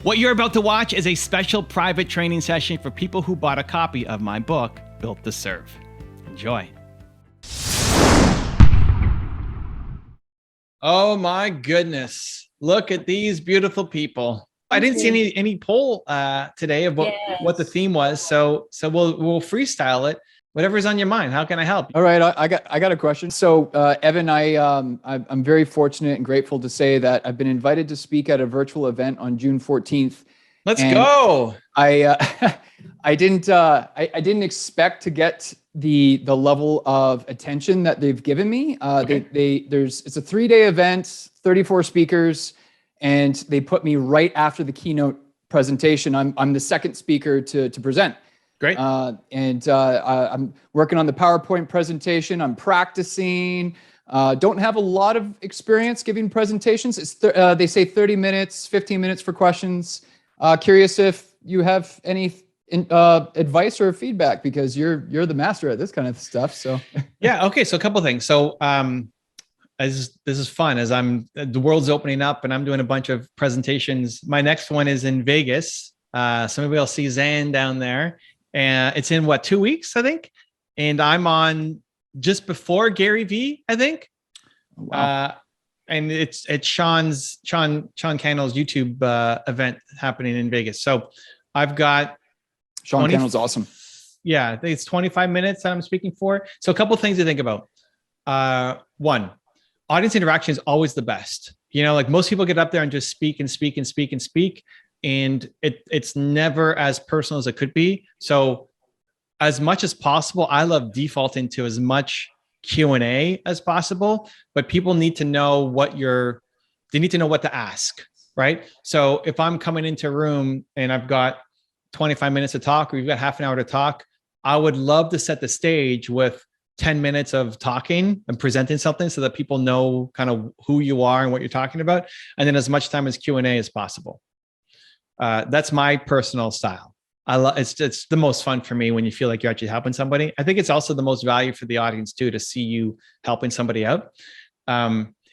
What you're about to watch is a special private training session for people who bought a copy of my book, Built to Serve. Enjoy. Oh my goodness. Look at these beautiful people. I didn't see any poll today of what the theme was. So we'll freestyle it. Whatever's on your mind. How can I help? All right, I got a question. So Evan, I'm very fortunate and grateful to say that I've been invited to speak at a virtual event on June 14th. Let's go. I didn't expect to get the level of attention that they've given me. Okay. It's a 3-day event, 34 speakers, and they put me right after the keynote presentation. I'm the second speaker to present. Great. I'm working on the PowerPoint presentation. I'm practicing. Don't have a lot of experience giving presentations. They say 30 minutes, 15 minutes for questions. Curious if you have any advice or feedback, because you're the master at this kind of stuff. So yeah. Okay. So a couple of things. So as this is fun, as the world's opening up and I'm doing a bunch of presentations. My next one is in Vegas. So maybe I'll see Zan down there. And it's in 2 weeks, I think. And I'm on just before Gary V, I think. Wow. And it's Sean Cannell's YouTube event happening in Vegas. So I've got Sean Cannell's awesome. Yeah, I think it's 25 minutes that I'm speaking for. So a couple of things to think about. One, audience interaction is always the best. You know, like most people get up there and just speak and speak and speak and speak. And it's never as personal as it could be. So as much as possible, I love defaulting to as much Q&A as possible, but people need to know they need to know what to ask, right? So if I'm coming into a room and I've got 25 minutes to talk, or you've got half an hour to talk, I would love to set the stage with 10 minutes of talking and presenting something so that people know kind of who you are and what you're talking about. And then as much time as Q&A as possible. That's my personal style. It's the most fun for me when you feel like you're actually helping somebody. I think it's also the most value for the audience too, to see you helping somebody out.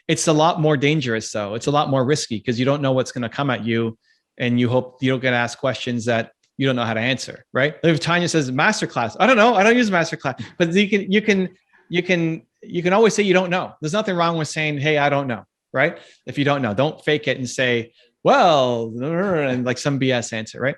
It's a lot more dangerous though. It's a lot more risky because you don't know what's going to come at you, and you hope you don't get asked questions that you don't know how to answer. Right? If Tanya says masterclass, I don't know. I don't use masterclass, but you can always say you don't know. There's nothing wrong with saying, hey, I don't know. Right? If you don't know, don't fake it and say, well, and like some BS answer, right?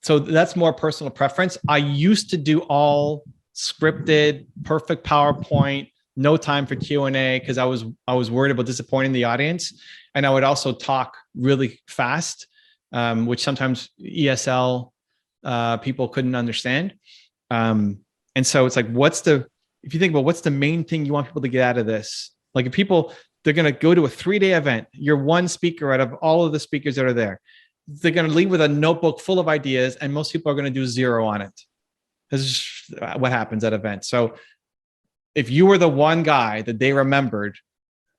So that's more personal preference. I used to do all scripted, perfect PowerPoint, no time for Q&A, because I was worried about disappointing the audience. And I would also talk really fast, which sometimes ESL people couldn't understand. And so it's like, if you think about what's the main thing you want people to get out of this? Like if they're going to go to a 3-day event. You're one speaker out of all of the speakers that are there. They're going to leave with a notebook full of ideas, and most people are going to do 0 on it. This is what happens at events. So if you were the one guy that they remembered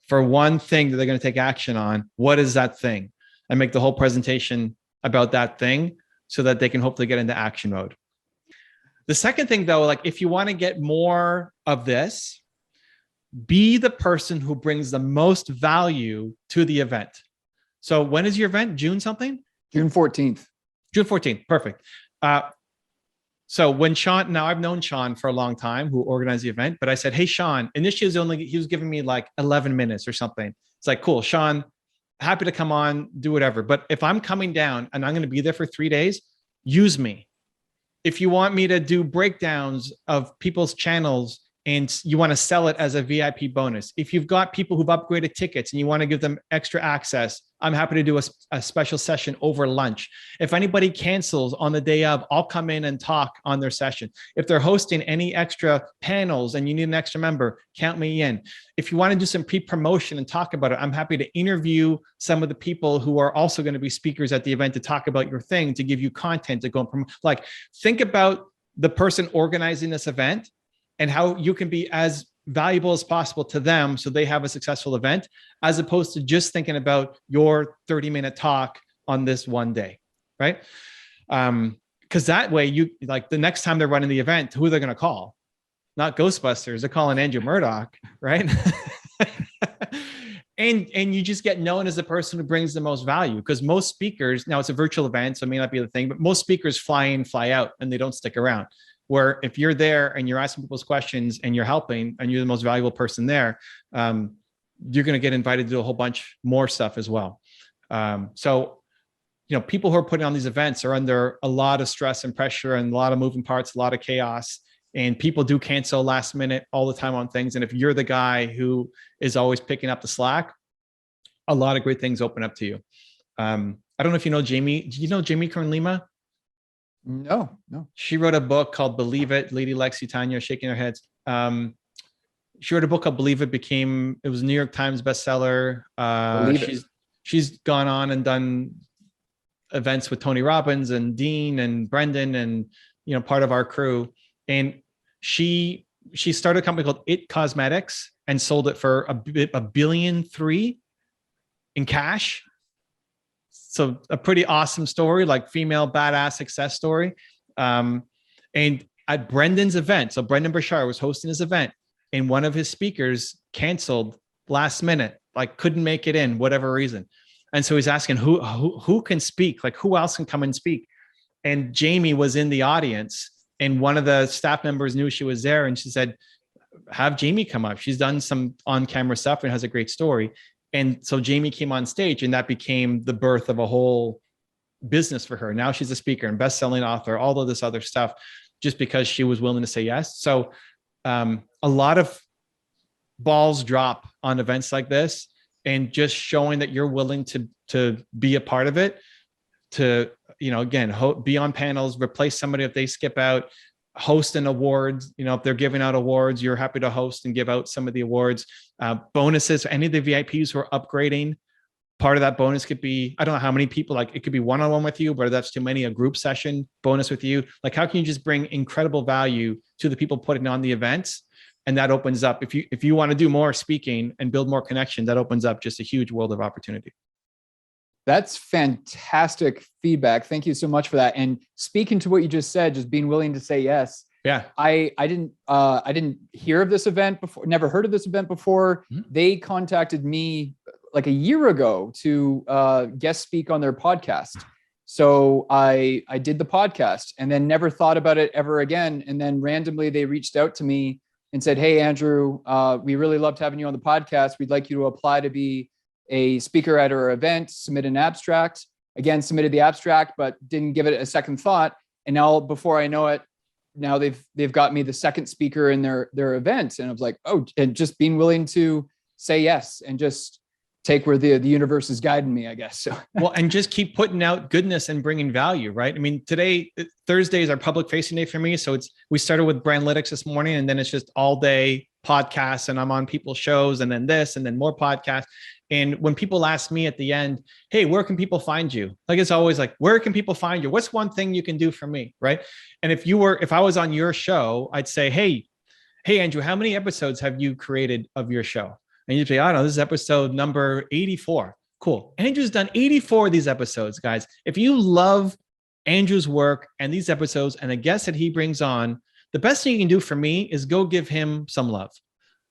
for one thing that they're going to take action on, what is that thing? And make the whole presentation about that thing so that they can hopefully get into action mode. The second thing though, like if you want to get more of this, be the person who brings the most value to the event. So when is your event? June something? June 14th. June 14th. Perfect. So when Sean, now I've known Sean for a long time, who organized the event, but I said, hey, Sean, initially he was giving me like 11 minutes or something. It's like, cool, Sean, happy to come on, do whatever. But if I'm coming down and I'm going to be there for 3 days, use me. If you want me to do breakdowns of people's channels and you want to sell it as a VIP bonus. If you've got people who've upgraded tickets and you want to give them extra access, I'm happy to do a special session over lunch. If anybody cancels on the day of, I'll come in and talk on their session. If they're hosting any extra panels and you need an extra member, count me in. If you want to do some pre-promotion and talk about it, I'm happy to interview some of the people who are also going to be speakers at the event to talk about your thing, to give you content to go and promote. Like, think about the person organizing this event and how you can be as valuable as possible to them so they have a successful event, as opposed to just thinking about your 30-minute talk on this one day, right? Because that way, you like the next time they're running the event, who they're going to call? Not Ghostbusters, they're calling Andrew Murdoch, right? and you just get known as the person who brings the most value, because most speakers, now it's a virtual event, so it may not be the thing, but most speakers fly in, fly out, and they don't stick around. Where if you're there and you're asking people's questions and you're helping and you're the most valuable person there, you're going to get invited to do a whole bunch more stuff as well. So, people who are putting on these events are under a lot of stress and pressure and a lot of moving parts, a lot of chaos, and people do cancel last minute all the time on things. And if you're the guy who is always picking up the slack, a lot of great things open up to you. I don't know if you know Jamie. Do you know Jamie Kern Lima? No. She wrote a book called Believe It. Lady Lexi, Tanya shaking their heads. She wrote a book called Believe It. It was a New York Times bestseller. She's gone on and done events with Tony Robbins and Dean and Brendan and, part of our crew. And she started a company called It Cosmetics and sold it for $1.3 billion in cash. So a pretty awesome story, like female badass success story. And at Brendan's event, so Brendan Burchard was hosting his event, and one of his speakers canceled last minute, like couldn't make it in, whatever reason. And so he's asking who can speak, like who else can come and speak. And Jamie was in the audience, and one of the staff members knew she was there, and she said, have Jamie come up. She's done some on-camera stuff and has a great story. And so Jamie came on stage, and that became the birth of a whole business for her. Now she's a speaker and best-selling author, all of this other stuff, just because she was willing to say yes. So a lot of balls drop on events like this, and just showing that you're willing to be a part of it, to, again, be on panels, replace somebody if they skip out, host an awards. If they're giving out awards, you're happy to host and give out some of the awards, bonuses. Any of the VIPs who are upgrading, part of that bonus could be, I don't know how many people, like it could be one-on-one with you, but if that's too many, a group session bonus with you. Like, how can you just bring incredible value to the people putting on the events? And that opens up, if you want to do more speaking and build more connection, that opens up just a huge world of opportunity. That's fantastic feedback. Thank you so much for that. And speaking to what you just said, just being willing to say yes. Yeah. I didn't hear of this event before, never heard of this event before. Mm-hmm. They contacted me like a year ago to guest speak on their podcast. So I did the podcast and then never thought about it ever again. And then randomly they reached out to me and said, hey, Andrew, we really loved having you on the podcast. We'd like you to apply to be a speaker at our event, submit an abstract. Again, submitted the abstract, but didn't give it a second thought. And now, before I know it, now they've got me the second speaker in their event. And I was like, oh, and just being willing to say yes and just take where the universe is guiding me, I guess. So well, and just keep putting out goodness and bringing value, right? I mean, today, Thursday is our public facing day for me. So we started with Brandlytics this morning, and then it's just all day podcasts, and I'm on people's shows, and then this, and then more podcasts. And when people ask me at the end, hey, where can people find you? Like, it's always like, where can people find you? What's one thing you can do for me, right? And if I was on your show, I'd say, hey, Andrew, how many episodes have you created of your show? And you'd say, I don't know, this is episode number 84. Cool. Andrew's done 84 of these episodes, guys. If you love Andrew's work and these episodes and the guests that he brings on, the best thing you can do for me is go give him some love.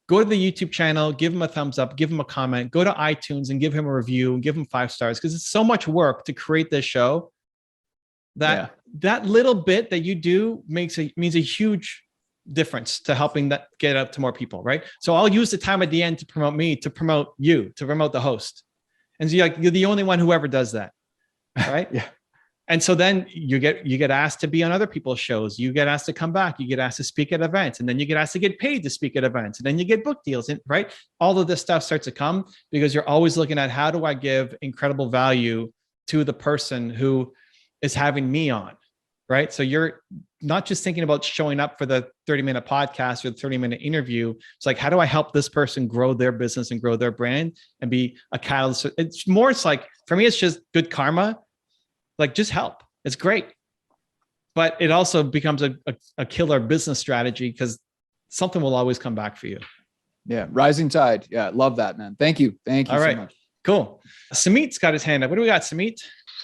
Go to the YouTube channel, give him a thumbs up, give him a comment, go to iTunes and give him a review and give him 5 stars, because it's so much work to create this show that that little bit that you do means a huge difference to helping that get up to more people, right? So I'll use the time at the end to promote me, to promote you, to promote the host. And so you're the only one who ever does that, right? Yeah. And so then you get asked to be on other people's shows. You get asked to come back. You get asked to speak at events, and then you get asked to get paid to speak at events, and then you get book deals, and right? All of this stuff starts to come because you're always looking at, how do I give incredible value to the person who is having me on, right? So you're not just thinking about showing up for the 30-minute podcast or the 30-minute interview. It's like, how do I help this person grow their business and grow their brand and be a catalyst? It's like, for me, it's just good karma. Like, just help. It's great. But it also becomes a killer business strategy, because something will always come back for you. Yeah. Rising tide. Yeah. Love that, man. Thank you. Thank you so much. Cool. Samit's got his hand up. What do we got, Samit?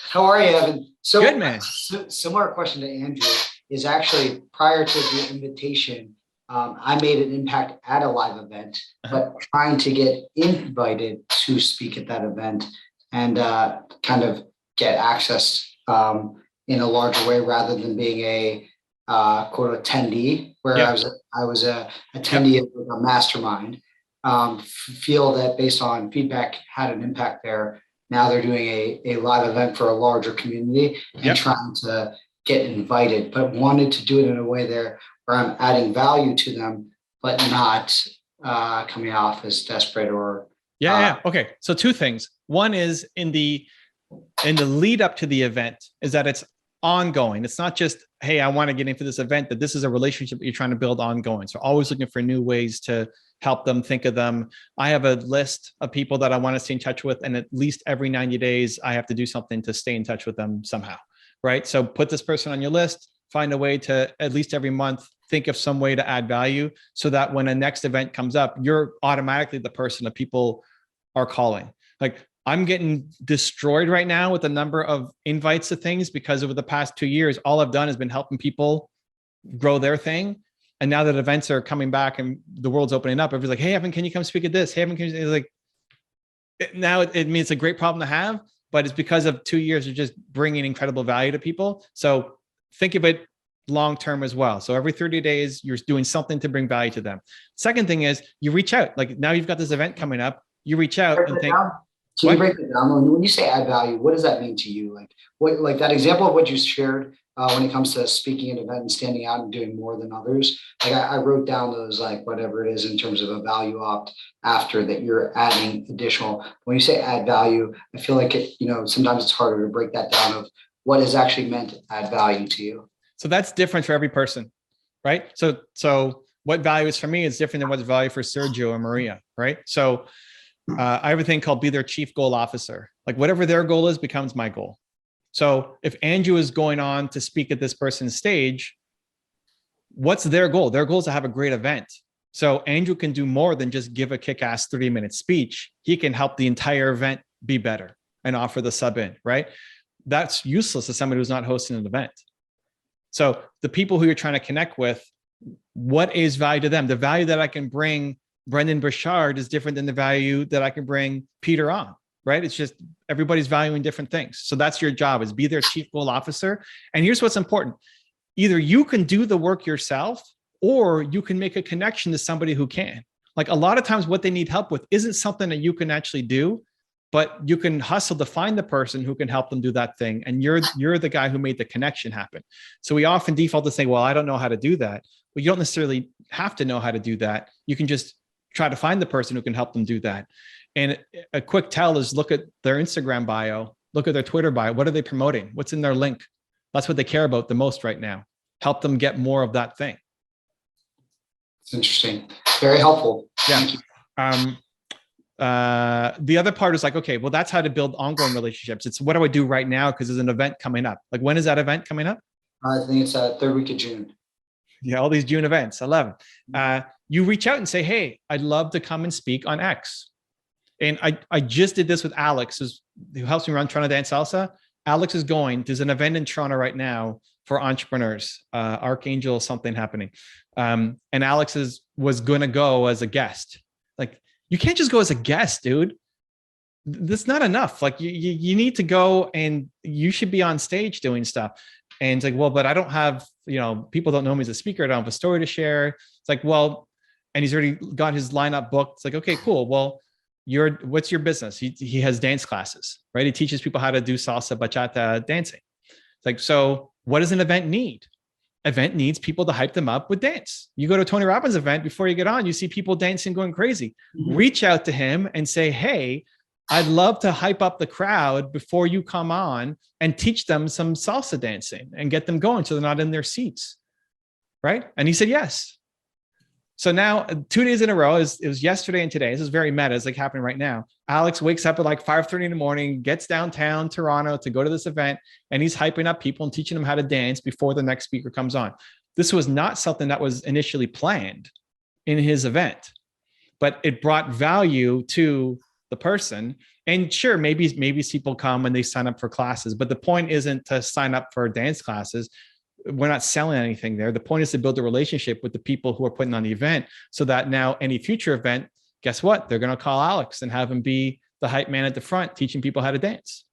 How are you, Evan? So, good, man. Similar question to Andrew is actually, prior to the invitation, I made an impact at a live event, but trying to get invited to speak at that event and kind of get access in a larger way rather than being a quote attendee, where I was a attendee of a mastermind. Feel that based on feedback had an impact there. Now they're doing a live event for a larger community and trying to get invited, but wanted to do it in a way there where I'm adding value to them, but not coming off as desperate or. Okay. So two things. One is in the lead up to the event is that it's ongoing. It's not just, hey, I want to get into this event, that this is a relationship that you're trying to build ongoing. So always looking for new ways to help them, think of them. I have a list of people that I want to stay in touch with. And at least every 90 days, I have to do something to stay in touch with them somehow. Right. So put this person on your list, find a way to at least every month, think of some way to add value so that when a next event comes up, you're automatically the person that people are calling. Like I'm getting destroyed right now with the number of invites to things because over the past 2 years, all I've done has been helping people grow their thing. And now that events are coming back and the world's opening up, everybody's like, hey, Evan, can you come speak at this? Hey, Evan, can you? It's like, now it means it's a great problem to have, but it's because of 2 years of just bringing incredible value to people. So think of it long-term as well. So every 30 days, you're doing something to bring value to them. Second thing is you reach out. Like now you've got this event coming up, you reach out and think, can you break it down? When you say add value, what does that mean to you? Like that example of what you shared when it comes to speaking at an event and standing out and doing more than others. Like I wrote down those, like whatever it is in terms of a value opt after that you're adding additional. When you say add value, I feel like sometimes it's harder to break that down of what is actually meant to add value to you. So that's different for every person, right? So what value is for me is different than what's value for Sergio or Maria, right? So I have a thing called be their chief goal officer. Like whatever their goal is becomes my goal. So if Andrew is going on to speak at this person's stage, what's their goal? Their goal is to have a great event. So Andrew can do more than just give a kick-ass 30-minute speech. He can help the entire event be better and offer the sub in, right? That's useless to somebody who's not hosting an event. So the people who you're trying to connect with, what is value to them? The value that I can bring Brendan Burchard is different than the value that I can bring Peter on, right? It's just everybody's valuing different things. So that's your job, is be their chief goal officer. And here's what's important. Either you can do the work yourself or you can make a connection to somebody who can. Like a lot of times what they need help with isn't something that you can actually do, but you can hustle to find the person who can help them do that thing. And you're the guy who made the connection happen. So we often default to say, well, I don't know how to do that. Well, you don't necessarily have to know how to do that. You can just try to find the person who can help them do that. And a quick tell is look at their Instagram bio, look at their Twitter bio. What are they promoting? What's in their link? That's what they care about the most right now. Help them get more of that thing. It's interesting. Very helpful. Yeah. Thank you. The other part is like, okay, well, that's how to build ongoing relationships. It's what do I do right now? Because there's an event coming up. Like, when is that event coming up? I think it's third week of June. Yeah, all these June events. I love it. You reach out and say, hey, I'd love to come and speak on X. And I just did this with Alex, who helps me run Toronto Dance Salsa. Alex is going. There's an event in Toronto right now for entrepreneurs, Archangel something happening. And Alex was going to go as a guest. Like, you can't just go as a guest, dude. That's not enough. Like you need to go and you should be on stage doing stuff. And it's like, well, but I don't have, people don't know me as a speaker. I don't have a story to share. It's like, well, and he's already got his lineup booked. It's like, okay, cool. Well, what's your business? He has dance classes, right? He teaches people how to do salsa, bachata, dancing. It's like, so what does an event need? Event needs people to hype them up with dance. You go to a Tony Robbins event, before you get on, you see people dancing, going crazy. Mm-hmm. Reach out to him and say, hey, I'd love to hype up the crowd before you come on and teach them some salsa dancing and get them going so they're not in their seats. Right? And he said, yes. So now 2 days in a row, it was yesterday and today. This is very meta. It's like happening right now. Alex wakes up at like 5:30 in the morning, gets downtown Toronto to go to this event, and he's hyping up people and teaching them how to dance before the next speaker comes on. This was not something that was initially planned in his event, but it brought value to the person. And sure, maybe people come and they sign up for classes, but the point isn't to sign up for dance classes. we're not selling anything there. The point is to build a relationship with the people who are putting on the event, so that now any future event, guess what? They're going to call Alex and have him be the hype man at the front, teaching people how to dance.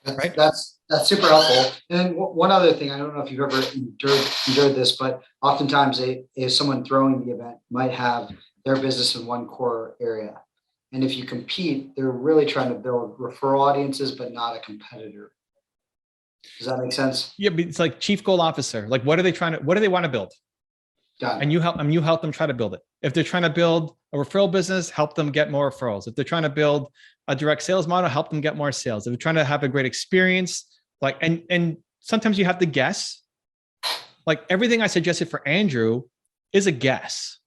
Right? That's super helpful. And then one other thing, I don't know if you've ever endured this, but oftentimes if someone throwing the event might have their business in one core area. And if you compete, they're really trying to build referral audiences, but not a competitor. Does that make sense? Yeah, but it's like chief goal officer. Like, what do they want to build? And you help them try to build it. If they're trying to build a referral business, help them get more referrals. If they're trying to build a direct sales model, help them get more sales. If they're trying to have a great experience, like, and sometimes you have to guess. Like, everything I suggested for Andrew is a guess.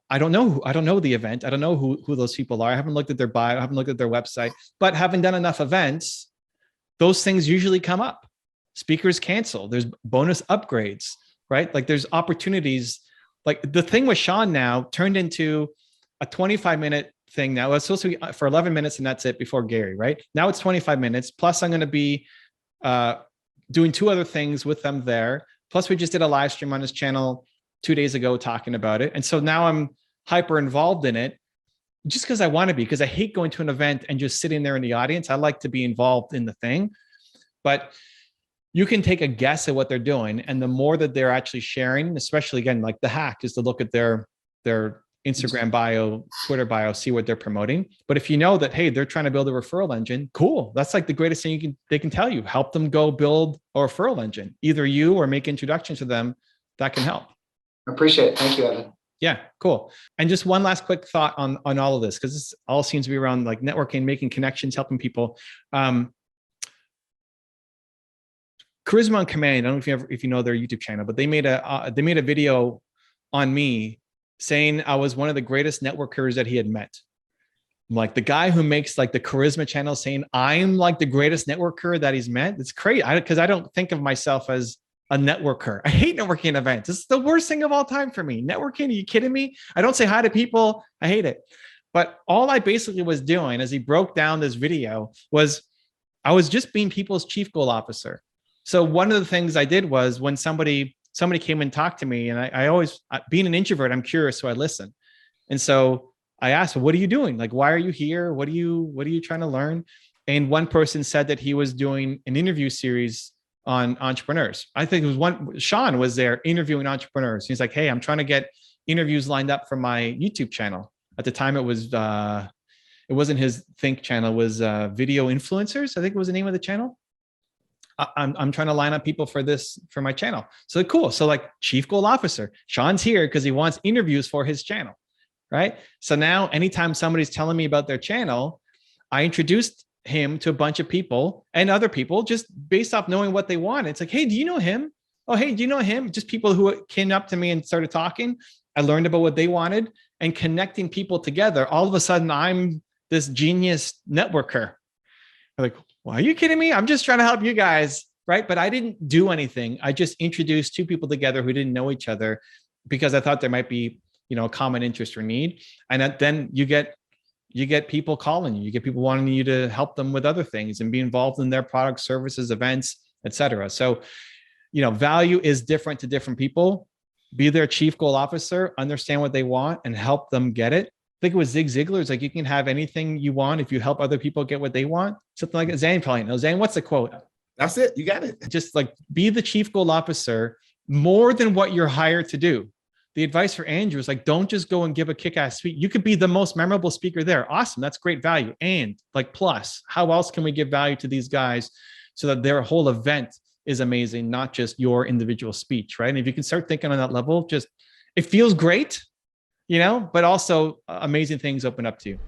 I don't know the event. I don't know who those people are. I haven't looked at their bio. I haven't looked at their website, but having done enough events, those things usually come up. Speakers cancel. There's bonus upgrades, right? Like, there's opportunities. Like, the thing with Sean now turned into a 25-minute thing. Now it's supposed to be for 11 minutes and that's it before Gary, right? Now it's 25 minutes. Plus I'm going to be doing 2 other things with them there. Plus we just did a live stream on his channel 2 days ago talking about it. And so now I'm hyper involved in it just because I want to be, because I hate going to an event and just sitting there in the audience. I like to be involved in the thing, but you can take a guess at what they're doing. And the more that they're actually sharing, especially again, like the hack is to look at their Instagram bio, Twitter bio, see what they're promoting. But if you know that, hey, they're trying to build a referral engine, cool. That's like the greatest thing they can tell you. Help them go build a referral engine, either you or make introductions to them. That can help. I appreciate it. Thank you, Evan. Yeah, cool. And just one last quick thought on all of this, because this all seems to be around like networking, making connections, helping people. Charisma on Command. I don't know if you know their YouTube channel, but they made a video on me saying I was one of the greatest networkers that he had met. Like, the guy who makes like the charisma channel saying I'm like the greatest networker that he's met. It's crazy because I don't think of myself as a networker. I hate networking events. It's the worst thing of all time for me. Networking, are you kidding me? I don't say hi to people. I hate it. But all I basically was doing as he broke down this video was I was just being people's chief goal officer. So one of the things I did was when somebody came and talked to me, and I always, being an introvert, I'm curious, so I listen. And so I asked, well, what are you doing? Like, why are you here? What are you trying to learn? And one person said that he was doing an interview series on entrepreneurs. I think it was Sean was there interviewing entrepreneurs. He's like, hey, I'm trying to get interviews lined up for my YouTube channel. At the time, it wasn't his Think channel, it was Video Influencers. I think it was the name of the channel. I'm trying to line up people for my channel. So cool. So like, chief goal officer, Sean's here because he wants interviews for his channel, right? So now anytime somebody's telling me about their channel, I introduced him to a bunch of people and other people just based off knowing what they want. It's like, hey, do you know him? Oh, hey, do you know him? Just people who came up to me and started talking. I learned about what they wanted and connecting people together. All of a sudden, I'm this genius networker. I'm like, well, are you kidding me? I'm just trying to help you guys, right? But I didn't do anything. I just introduced 2 people together who didn't know each other because I thought there might be, a common interest or need. And then you get people calling you. You get people wanting you to help them with other things and be involved in their products, services, events, etc. So, value is different to different people. Be their chief goal officer, understand what they want, and help them get it. I think it was Zig Ziglar. It's like, you can have anything you want if you help other people get what they want. Something like that. Zane probably knows. Zane, what's the quote? That's it. You got it. Just like, be the chief goal officer more than what you're hired to do. The advice for Andrew is like, don't just go and give a kick-ass speech. You could be the most memorable speaker there. Awesome. That's great value. And like, plus, how else can we give value to these guys so that their whole event is amazing, not just your individual speech, right? And if you can start thinking on that level, just, it feels great, but also amazing things open up to you.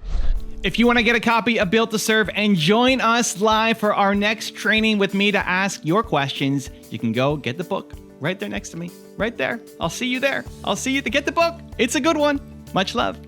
If you want to get a copy of Built to Serve and join us live for our next training with me to ask your questions, you can go get the book right there next to me, right there. I'll see you there. I'll see you to get the book. It's a good one. Much love.